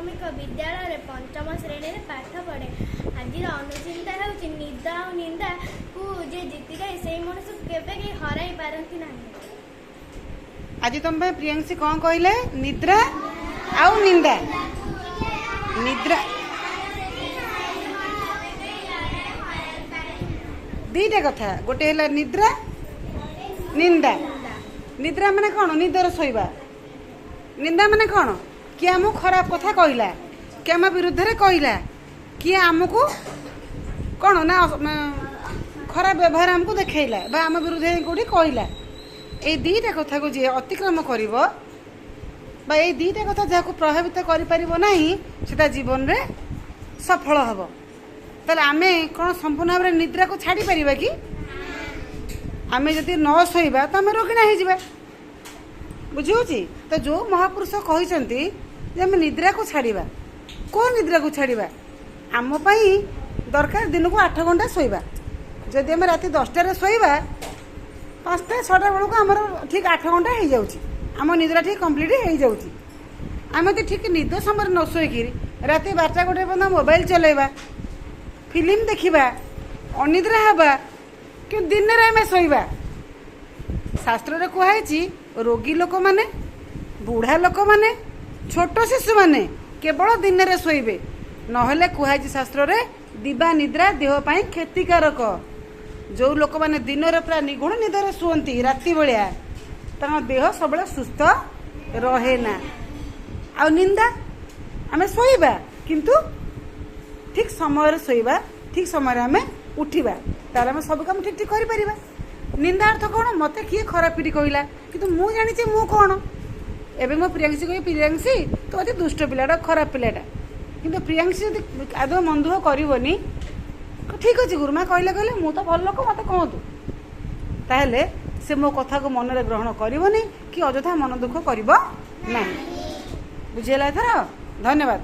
प्राथमिक विद्यालय पंचम श्रेणी में पाठ पढ़े। आज अनुचिंता होउछि निदा और निंदा को जे जीति जाए से मनुष्य केबे के हराई पारंती नाही। आज तुम प्रियंशी कौन कहले निद्रा आउ निंदा निद्रा दीटा कथा गोटे है निद्रा निंदा। निद्रा माने कौन निदर शोइबा निंदा माने कौन किए आमको खराब कथा कहला कि आम विरुद्ध रे कहला किए आमको कौन ना खराब व्यवहार आमको देखैला बा आम विरुद्ध कोठी कहला ए दीटा कथा को जे अतिक्रम करिवो बा ए दीटा कथा जाको प्रभावित करि परिबो नाही सेटा जीवन रे सफल हबो। ताले आमे कोन संपूर्ण भाव निद्रा को छाड़ी परिबा कि आमे जदि न सोइबा त आमे रोगिणा हो जाबा बुझिहोची। तो जो महापुरुष कहते जे आमे निद्रा को छाड़ीबा को निद्रा को छाड़ीबा आम पई दरकार दिन को 8 घंटा सोइबा। जदि आमे राति 10टा रे सोइबा 5टा 6टा बेलू आमर ठीक 8 घंटा हो जाउची आम निद्रा ठीक कंप्लीट हो जाउची। आमे तो ठीक निद समय न सोईकी राति 12टा 1 पर्यंत मोबाइल चलेबा फिल्म देखा अनिद्रा हवा कि दिन में आम शोवा। शास्त्र रे कहुई रोगी लोक माने बुढ़ा लोक माने छोट शिशु माने केवल दिन में शोबे नहले कहुई शास्त्र रे दिवा निद्रा देह पाई क्षतिकारक। जो लोक माने दिन रे पूरा निगुण निदर शुअंती राति बेलिया तार देह सब सुस्थ रहे ना। आ निंदा आम शोवा किंतु ठीक समय शोवा ठीक समय आम उठा तार आम सब कम ठीक ठीक कर। निंदा अर्थ कौन मत किए खराब पीढ़ी कहला कि मु जानी मु कौन एवं मो प्रियांशी कह प्रियांशी तो अति दुष्ट पिलाटा खराब पिलाटा किंतु प्रियांशी आदौ मन दुख करनी ठीक अच्छे गुरुमा कहले कहले मु तो भल लोक मत कहतु ताहले से मो कथा को मन में ग्रहण करनी कि अजथा मन दुख कर बुझेगा एथर। धन्यवाद।